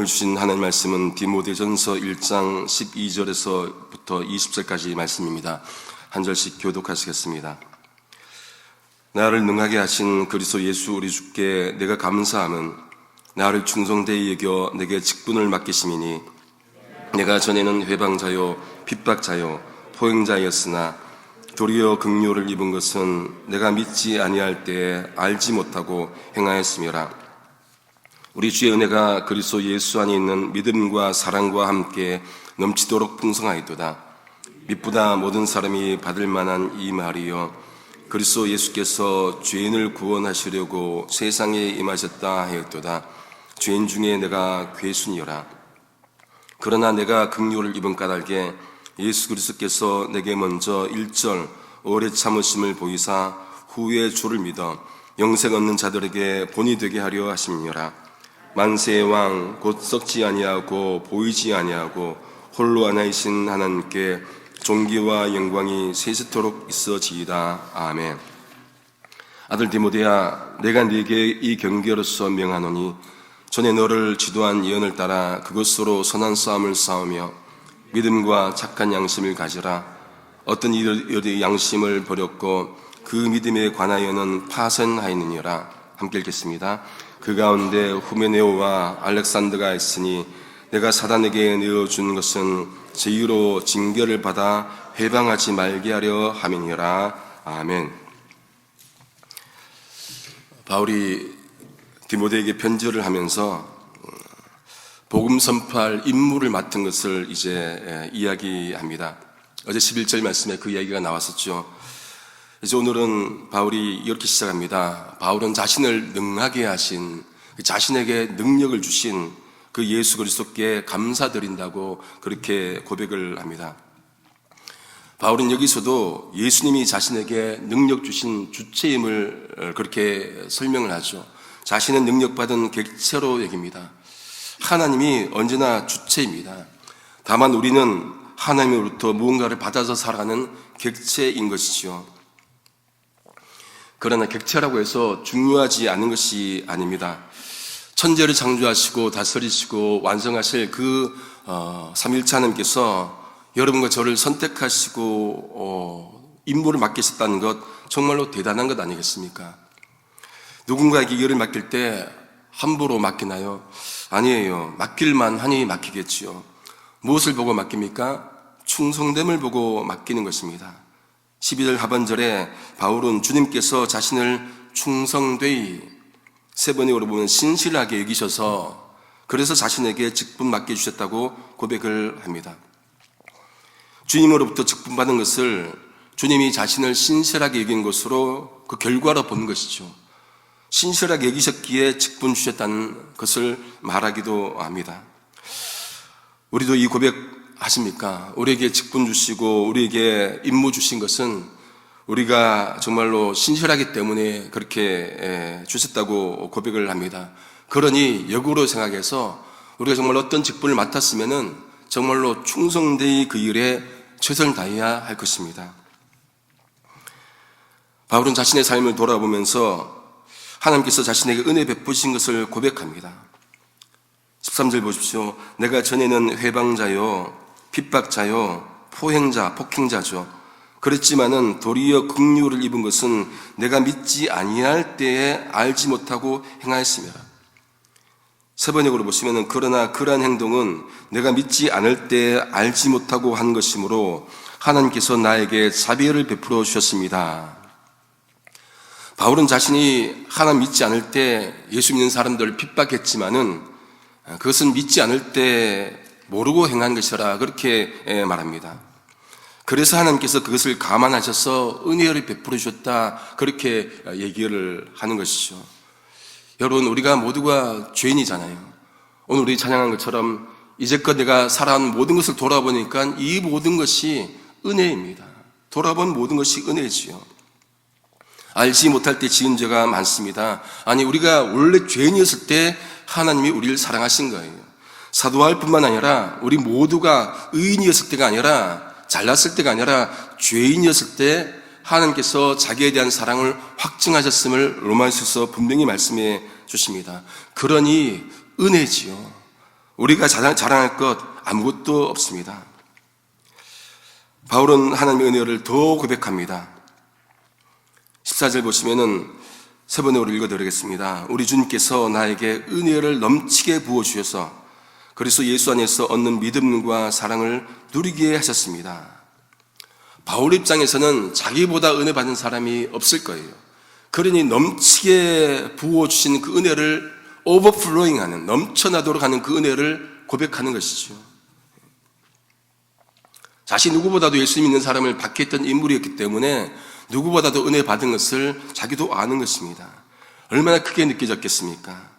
오늘 주신 하나님 말씀은 디모데전서 1장 12절에서부터 20절까지 말씀입니다. 한 절씩 교독하시겠습니다. 나를 능하게 하신 그리스도 예수 우리 주께 내가 감사함은 나를 충성되이 여겨 내게 직분을 맡기심이니 내가 전에는 회방자요 핍박자요 포행자였으나 도리어 긍휼을 입은 것은 내가 믿지 아니할 때에 알지 못하고 행하였음이라. 우리 주의 은혜가 그리스도 예수 안에 있는 믿음과 사랑과 함께 넘치도록 풍성하였도다. 믿보다 모든 사람이 받을 만한 이 말이여, 그리스도 예수께서 죄인을 구원하시려고 세상에 임하셨다 하였도다. 죄인 중에 내가 괴순이여라. 그러나 내가 긍휼을 입은 까닭에 예수 그리스도께서 내게 먼저 1절 오래 참으심을 보이사 후에 주를 믿어 영생 얻는 자들에게 본이 되게 하려 하심이라. 만세의 왕 곧 썩지 아니하고 보이지 아니하고 홀로 하나이신 하나님께 존귀와 영광이 세세토록 있어지이다. 아멘. 아들 디모데야, 내가 네게 이 경계로서 명하노니 전에 너를 지도한 예언을 따라 그것으로 선한 싸움을 싸우며 믿음과 착한 양심을 가지라. 어떤 이들의 양심을 버렸고 그 믿음에 관하여는 파선하였느니라. 함께 읽겠습니다. 그 가운데 후메네오와 알렉산더가 있으니 내가 사단에게 내어준 것은 제의로 징계를 받아 회방하지 말게 하려 함이니라. 아멘. 바울이 디모데에게 편지를 하면서 복음 선포할 임무를 맡은 것을 이제 이야기합니다. 어제 11절 말씀에 그 이야기가 나왔었죠. 이제 오늘은 바울이 이렇게 시작합니다. 바울은 자신을 능하게 하신, 자신에게 능력을 주신 그 예수 그리스도께 감사드린다고 그렇게 고백을 합니다. 바울은 여기서도 예수님이 자신에게 능력 주신 주체임을 그렇게 설명을 하죠. 자신은 능력받은 객체로 여깁니다. 하나님이 언제나 주체입니다. 다만 우리는 하나님으로부터 무언가를 받아서 살아가는 객체인 것이죠. 그러나 객체라고 해서 중요하지 않은 것이 아닙니다. 천지를 창조하시고 다스리시고 완성하실 그 삼위일체 하나님께서 여러분과 저를 선택하시고 임무를 맡기셨다는 것 정말로 대단한 것 아니겠습니까? 누군가에게 일을 맡길 때 함부로 맡기나요? 아니에요. 맡길만 하니 맡기겠지요. 무엇을 보고 맡깁니까? 충성됨을 보고 맡기는 것입니다. 12절 하반절에 바울은 주님께서 자신을 충성되이, 세 번역으로 보면 신실하게 여기셔서 그래서 자신에게 직분 맡겨주셨다고 고백을 합니다. 주님으로부터 직분 받은 것을 주님이 자신을 신실하게 여긴 것으로 그 결과로 보는 것이죠. 신실하게 여기셨기에 직분 주셨다는 것을 말하기도 합니다. 우리도 이 고백 하십니까? 우리에게 직분 주시고 우리에게 임무 주신 것은 우리가 정말로 신실하기 때문에 그렇게 주셨다고 고백을 합니다. 그러니 역으로 생각해서 우리가 정말 어떤 직분을 맡았으면은 정말로 충성되이 그 일에 최선을 다해야 할 것입니다. 바울은 자신의 삶을 돌아보면서 하나님께서 자신에게 은혜 베푸신 것을 고백합니다. 13절 보십시오. 내가 전에는 회방자요 핍박자요 포행자 폭행자죠. 그랬지만은 도리어 긍휼을 입은 것은 내가 믿지 아니할 때에 알지 못하고 행하였습니다. 세 번역으로 보시면은 그러나 그러한 행동은 내가 믿지 않을 때에 알지 못하고 한 것이므로 하나님께서 나에게 자비를 베풀어 주셨습니다. 바울은 자신이 하나님 믿지 않을 때 예수 믿는 사람들을 핍박했지만은 그것은 믿지 않을 때 모르고 행한 것이라 그렇게 말합니다. 그래서 하나님께서 그것을 감안하셔서 은혜를 베풀어 주셨다 그렇게 얘기를 하는 것이죠. 여러분, 우리가 모두가 죄인이잖아요. 오늘 우리 찬양한 것처럼 이제껏 내가 살아온 모든 것을 돌아보니까 이 모든 것이 은혜입니다. 돌아본 모든 것이 은혜지요. 알지 못할 때 지은 죄가 많습니다. 아니, 우리가 원래 죄인이었을 때 하나님이 우리를 사랑하신 거예요. 사도 바울뿐만 아니라 우리 모두가 의인이었을 때가 아니라, 잘났을 때가 아니라 죄인이었을 때 하나님께서 자기에 대한 사랑을 확증하셨음을 로마서에서 분명히 말씀해 주십니다. 그러니 은혜지요. 우리가 자랑할 것 아무것도 없습니다. 바울은 하나님의 은혜를 더 고백합니다. 14절 보시면은 세 번역으로 읽어드리겠습니다. 우리 주님께서 나에게 은혜를 넘치게 부어주셔서 그리스도 예수 안에서 얻는 믿음과 사랑을 누리게 하셨습니다. 바울 입장에서는 자기보다 은혜 받은 사람이 없을 거예요. 그러니 넘치게 부어주신 그 은혜를 오버플로잉하는, 넘쳐나도록 하는 그 은혜를 고백하는 것이죠. 자신 누구보다도 예수 믿는 사람을 박해했던 인물이었기 때문에 누구보다도 은혜 받은 것을 자기도 아는 것입니다. 얼마나 크게 느껴졌겠습니까?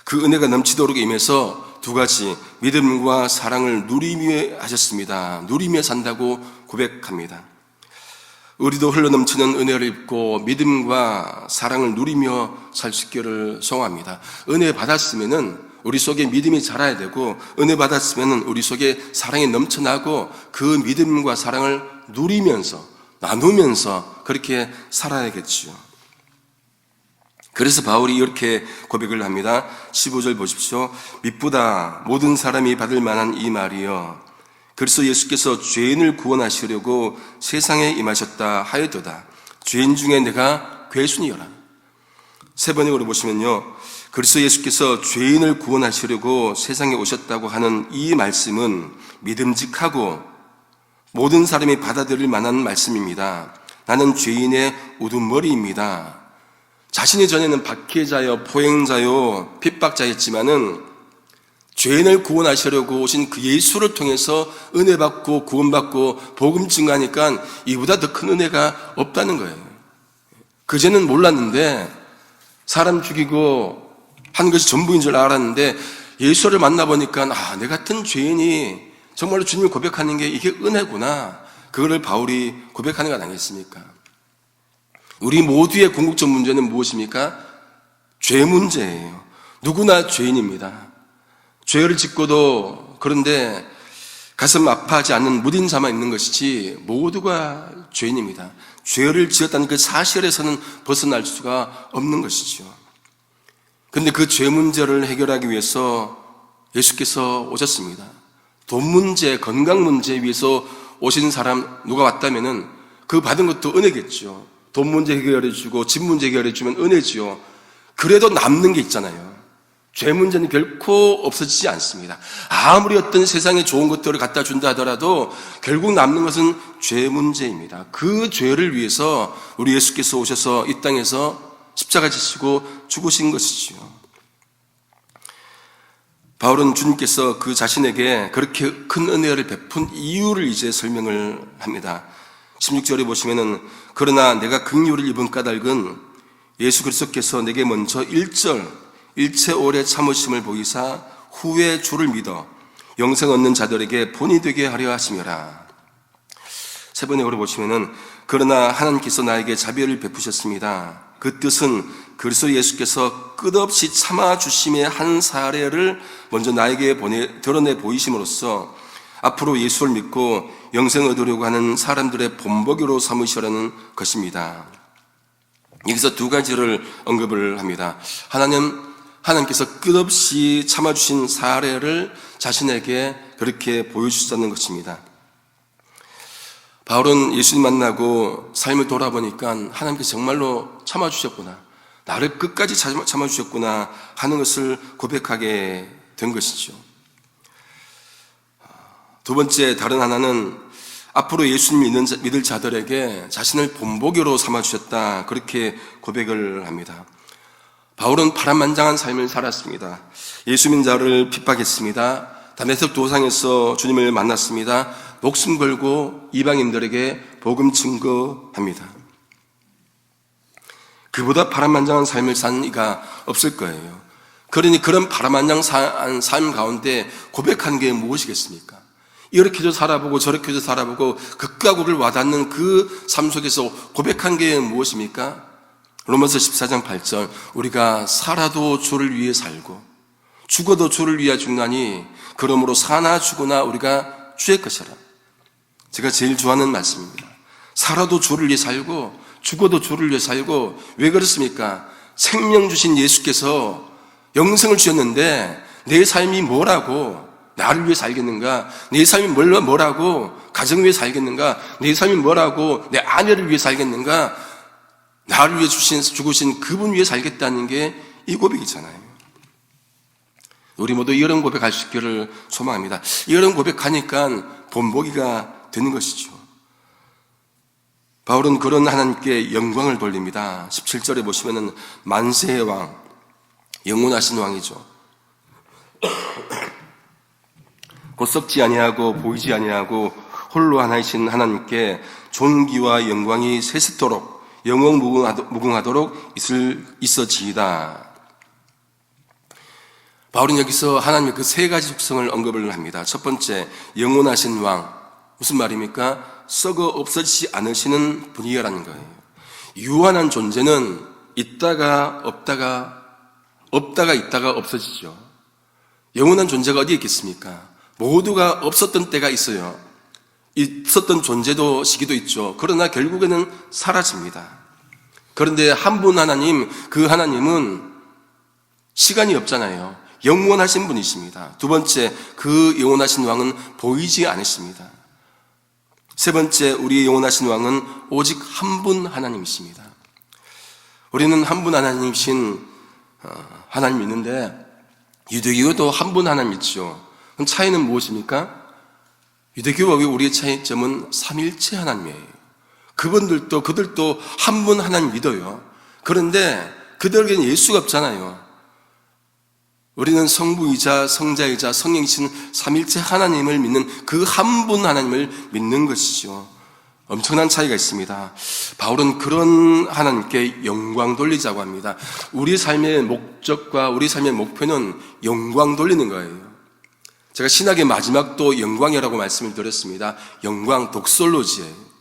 그 은혜가 넘치도록 임해서 두 가지, 믿음과 사랑을 누리며 하셨습니다. 누리며 산다고 고백합니다. 우리도 흘러넘치는 은혜를 입고 믿음과 사랑을 누리며 살 수 있기를 소원합니다. 은혜 받았으면은 우리 속에 믿음이 자라야 되고, 은혜 받았으면은 우리 속에 사랑이 넘쳐나고 그 믿음과 사랑을 누리면서, 나누면서 그렇게 살아야겠지요. 그래서 바울이 이렇게 고백을 합니다. 15절 보십시오. 미쁘다 모든 사람이 받을 만한 이 말이여, 그리스도 예수께서 죄인을 구원하시려고 세상에 임하셨다 하였도다. 죄인 중에 내가 괴순이여라. 세 번역으로 보시면요, 그리스도 예수께서 죄인을 구원하시려고 세상에 오셨다고 하는 이 말씀은 믿음직하고 모든 사람이 받아들일 만한 말씀입니다. 나는 죄인의 우두머리입니다. 자신이 전에는 박해자요, 포행자요, 핍박자였지만은 죄인을 구원하시려고 오신 그 예수를 통해서 은혜 받고 구원받고 복음 증가하니까 이보다 더 큰 은혜가 없다는 거예요. 그제는 몰랐는데, 사람 죽이고 한 것이 전부인 줄 알았는데 예수를 만나보니까 내 같은 죄인이 정말로 주님을 고백하는 게 이게 은혜구나, 그거를 바울이 고백하는 것 아니겠습니까? 우리 모두의 궁극적 문제는 무엇입니까? 죄 문제예요. 누구나 죄인입니다. 죄를 짓고도, 그런데 가슴 아파하지 않는 무딘 자만 있는 것이지 모두가 죄인입니다. 죄를 지었다는 그 사실에서는 벗어날 수가 없는 것이죠. 그런데 그 죄 문제를 해결하기 위해서 예수께서 오셨습니다. 돈 문제, 건강 문제 위해서 오신 사람 누가 왔다면은 그 받은 것도 은혜겠죠. 돈 문제 해결해주고 집 문제 해결해주면 은혜지요. 그래도 남는 게 있잖아요. 죄 문제는 결코 없어지지 않습니다. 아무리 어떤 세상에 좋은 것들을 갖다 준다 하더라도 결국 남는 것은 죄 문제입니다. 그 죄를 위해서 우리 예수께서 오셔서 이 땅에서 십자가 지시고 죽으신 것이지요. 바울은 주님께서 그 자신에게 그렇게 큰 은혜를 베푼 이유를 이제 설명을 합니다. 16절에 보시면은, 그러나 내가 긍휼을 입은 까닭은 예수 그리스도께서 내게 먼저 1절 일체 오래 참으심을 보이사 후에 주를 믿어 영생 얻는 자들에게 본이 되게 하려 하심이라. 세 번역으로 보시면은, 그러나 하나님께서 나에게 자비를 베푸셨습니다. 그 뜻은 그리스도 예수께서 끝없이 참아주심의 한 사례를 먼저 나에게 드러내 보이심으로써 앞으로 예수를 믿고 영생을 얻으려고 하는 사람들의 본보기로 삼으시라는 것입니다. 여기서 두 가지를 언급을 합니다. 하나님께서 끝없이 참아주신 사례를 자신에게 그렇게 보여주셨다는 것입니다. 바울은 예수님 만나고 삶을 돌아보니까 하나님께서 정말로 참아주셨구나, 나를 끝까지 참아주셨구나 하는 것을 고백하게 된 것이죠. 두 번째, 다른 하나는 앞으로 예수님 믿을 자들에게 자신을 본보기로 삼아주셨다, 그렇게 고백을 합니다. 바울은 파란만장한 삶을 살았습니다. 예수 믿는 자를 핍박했습니다. 다메섹 도상에서 주님을 만났습니다. 목숨 걸고 이방인들에게 복음 증거합니다. 그보다 파란만장한 삶을 산 이가 없을 거예요. 그러니 그런 파란만장한 삶 가운데 고백한 게 무엇이겠습니까? 이렇게도 살아보고 저렇게도 살아보고 극과 극을 와닿는 그 삶 속에서 고백한 게 무엇입니까? 로마서 14장 8절, 우리가 살아도 주를 위해 살고 죽어도 주를 위해 죽나니 그러므로 사나 죽으나 우리가 주의 것이라. 제가 제일 좋아하는 말씀입니다. 살아도 주를 위해 살고 죽어도 주를 위해 살고. 왜 그렇습니까? 생명 주신 예수께서 영생을 주셨는데 내 삶이 뭐라고 나를 위해 살겠는가? 내 삶이 뭐라고 가정 위해 살겠는가? 내 삶이 뭐라고 내 아내를 위해 살겠는가? 나를 위해 죽으신 그분 위해 살겠다는 게 이 고백이잖아요. 우리 모두 이런 고백할 수 있기를 소망합니다. 이런 고백하니까 본보기가 되는 것이죠. 바울은 그런 하나님께 영광을 돌립니다. 17절에 보시면은 만세의 왕, 영원하신 왕이죠. 곧 썩지 아니하고 보이지 아니하고 홀로 하나이신 하나님께 존귀와 영광이 세세토록 영원 무궁하도록 있어지이다. 바울은 여기서 하나님의 그 세 가지 속성을 언급을 합니다. 첫 번째, 영원하신 왕. 무슨 말입니까? 썩어 없어지지 않으시는 분이라는 거예요. 유한한 존재는 있다가 없다가 있다가 없어지죠. 영원한 존재가 어디에 있겠습니까? 모두가 없었던 때가 있어요. 있었던 존재도 시기도 있죠. 그러나 결국에는 사라집니다. 그런데 한 분 하나님, 그 하나님은 시간이 없잖아요. 영원하신 분이십니다. 두 번째, 그 영원하신 왕은 보이지 않으십니다. 세 번째, 우리의 영원하신 왕은 오직 한 분 하나님이십니다. 우리는 한 분 하나님이신 하나님 믿는데 유대교도 한 분 하나님 믿죠. 그럼 차이는 무엇입니까? 유대교와 우리의 차이점은 삼일체 하나님이에요. 그들도 한 분 하나님 믿어요. 그런데 그들에게는 예수가 없잖아요. 우리는 성부이자 성자이자 성령이신 삼일체 하나님을 믿는 그 한 분 하나님을 믿는 것이죠. 엄청난 차이가 있습니다. 바울은 그런 하나님께 영광 돌리자고 합니다. 우리 삶의 목적과 우리 삶의 목표는 영광 돌리는 거예요. 제가 신학의 마지막도 영광이라고 말씀을 드렸습니다. 영광 독솔로지예요.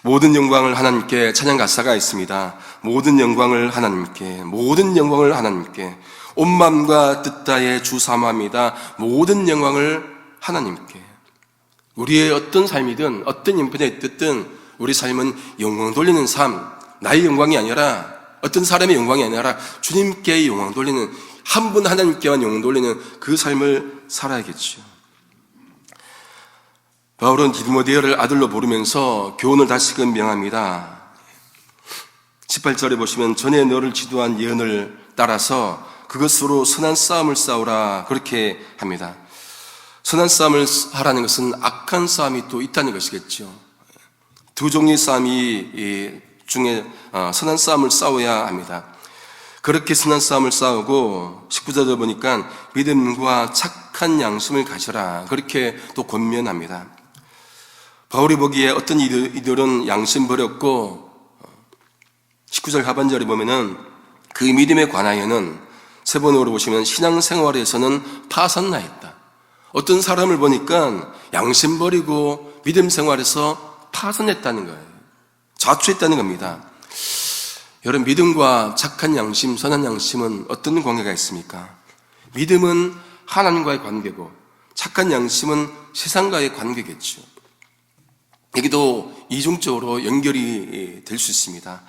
모든 영광을 하나님께, 찬양 가사가 있습니다. 모든 영광을 하나님께, 모든 영광을 하나님께, 온 마음과 뜻 다해 주 사모합니다. 모든 영광을 하나님께. 우리의 어떤 삶이든 어떤 형편에 있든 우리 삶은 영광 돌리는 삶, 나의 영광이 아니라 어떤 사람의 영광이 아니라 주님께 영광 돌리는, 한 분 하나님께만 영광 돌리는 그 삶을 살아야겠죠. 바울은 디모데를 아들로 부르면서 교훈을 다시금 명합니다. 18절에 보시면 전에 너를 지도한 예언을 따라서 그것으로 선한 싸움을 싸우라, 그렇게 합니다. 선한 싸움을 하라는 것은 악한 싸움이 또 있다는 것이겠죠. 두 종류의 싸움이 중에 선한 싸움을 싸워야 합니다. 그렇게 선한 싸움을 싸우고 19절에 보니까 믿음과 착한 양심을 가져라, 그렇게 또 권면합니다. 바울이 보기에 어떤 이들은 양심 버렸고 19절 하반절에 보면은 그 믿음에 관하여는 세 번으로 보시면 신앙생활에서는 파산나 있다. 어떤 사람을 보니까 양심 버리고 믿음 생활에서 파산했다는 거예요. 자초했다는 겁니다. 여러분, 믿음과 착한 양심, 선한 양심은 어떤 관계가 있습니까? 믿음은 하나님과의 관계고 착한 양심은 세상과의 관계겠죠. 여기도 이중적으로 연결이 될 수 있습니다.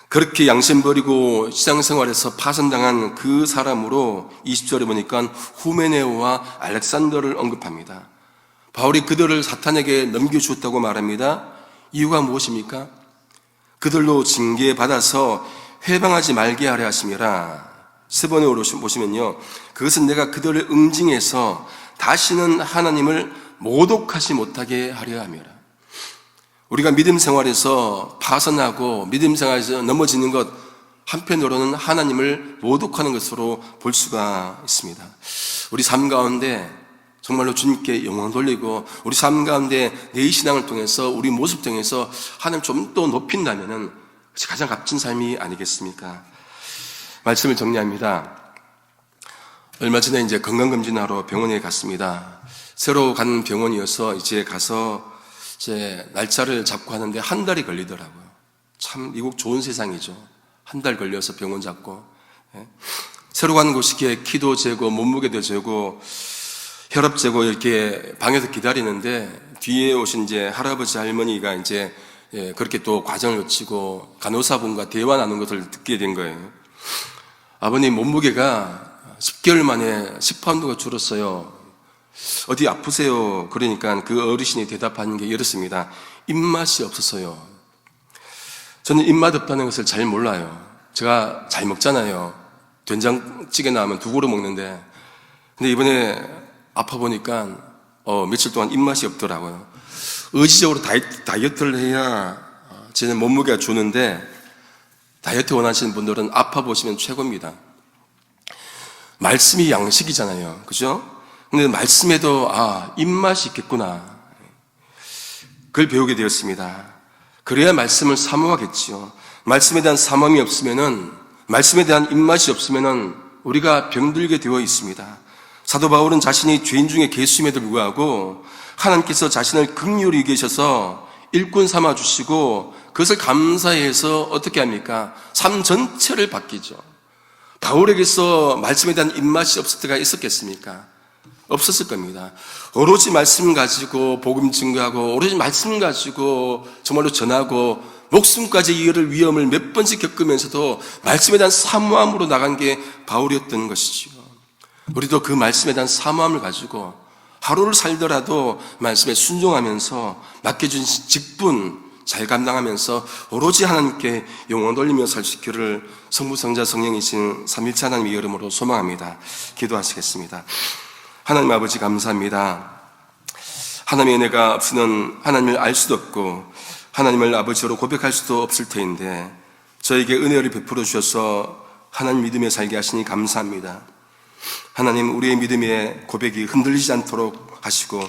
그렇게 양심 버리고 시장생활에서 파산당한 그 사람으로 20절에 보니까 후메네오와 알렉산더를 언급합니다. 바울이 그들을 사탄에게 넘겨주었다고 말합니다. 이유가 무엇입니까? 그들로 징계받아서 회방하지 말게 하려 하심이라. 세 번에 보시면요, 그것은 내가 그들을 응징해서 다시는 하나님을 모독하지 못하게 하려 함이라. 우리가 믿음 생활에서 파산하고 믿음 생활에서 넘어지는 것, 한편으로는 하나님을 모독하는 것으로 볼 수가 있습니다. 우리 삶 가운데 정말로 주님께 영광 돌리고 우리 삶 가운데 내 신앙을 통해서 우리 모습 통해서 하나님 좀 더 높인다면은 그것이 가장 값진 삶이 아니겠습니까? 말씀을 정리합니다. 얼마 전에 이제 건강검진하러 병원에 갔습니다. 새로 간 병원이어서 이제 가서 제 날짜를 잡고 하는데 한 달이 걸리더라고요. 참 미국 좋은 세상이죠. 한 달 걸려서 병원 잡고, 새로 가는 곳이기에 키도 재고 몸무게도 재고 혈압 재고 이렇게 방에서 기다리는데 뒤에 오신 이제 할아버지 할머니가 이제 그렇게 또 과정을 거치고 간호사분과 대화 나눈 것을 듣게 된 거예요. 아버님 몸무게가 10개월 만에 10파운드가 줄었어요. 어디 아프세요? 그러니까 그 어르신이 대답하는 게 이렇습니다. 입맛이 없었어요. 저는 입맛 없다는 것을 잘 몰라요. 제가 잘 먹잖아요. 된장찌개 나오면 2그릇 먹는데, 근데 이번에 아파 보니까 며칠 동안 입맛이 없더라고요. 의지적으로 다이어트를 해야 제 몸무게가 주는데, 다이어트 원하시는 분들은 아파 보시면 최고입니다. 말씀이 양식이잖아요. 그죠? 근데 말씀에도 입맛이 있겠구나. 그걸 배우게 되었습니다. 그래야 말씀을 사모하겠지요. 말씀에 대한 사모함이 없으면은, 말씀에 대한 입맛이 없으면은 우리가 병들게 되어 있습니다. 사도 바울은 자신이 죄인 중에 계수임에도 불구하고 하나님께서 자신을 긍휼히 여기셔서 일꾼 삼아 주시고 그것을 감사해서 어떻게 합니까? 삶 전체를 바뀌죠. 바울에게서 말씀에 대한 입맛이 없을 때가 있었겠습니까? 없었을 겁니다. 오로지 말씀 가지고 복음 증거하고 오로지 말씀 가지고 정말로 전하고 목숨까지 이을 위험을 몇 번씩 겪으면서도 말씀에 대한 사모함으로 나간 게 바울이었던 것이지요. 우리도 그 말씀에 대한 사모함을 가지고 하루를 살더라도 말씀에 순종하면서 맡겨주신 직분 잘 감당하면서 오로지 하나님께 영혼 돌리며 살 수 있기를 성부, 성자, 성령이신 삼위일체 하나님의 이름으로 소망합니다. 기도하시겠습니다. 하나님 아버지 감사합니다. 하나님의 은혜가 없으면 하나님을 알 수도 없고 하나님을 아버지로 고백할 수도 없을 터인데 저에게 은혜를 베풀어 주셔서 하나님 믿음에 살게 하시니 감사합니다. 하나님 우리의 믿음의 고백이 흔들리지 않도록 하시고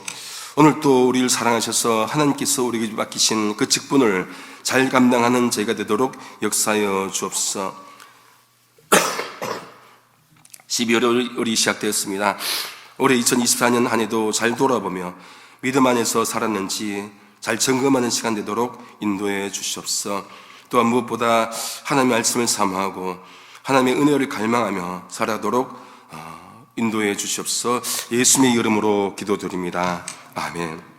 오늘 또 우리를 사랑하셔서 하나님께서 우리에게 맡기신 그 직분을 잘 감당하는 저희가 되도록 역사하여 주옵소서. 12월이 시작되었습니다. 올해 2024년 한 해도 잘 돌아보며 믿음 안에서 살았는지 잘 점검하는 시간 되도록 인도해 주시옵소서. 또한 무엇보다 하나님의 말씀을 사모하고 하나님의 은혜를 갈망하며 살아도록 인도해 주시옵소서. 예수님의 이름으로 기도드립니다. 아멘.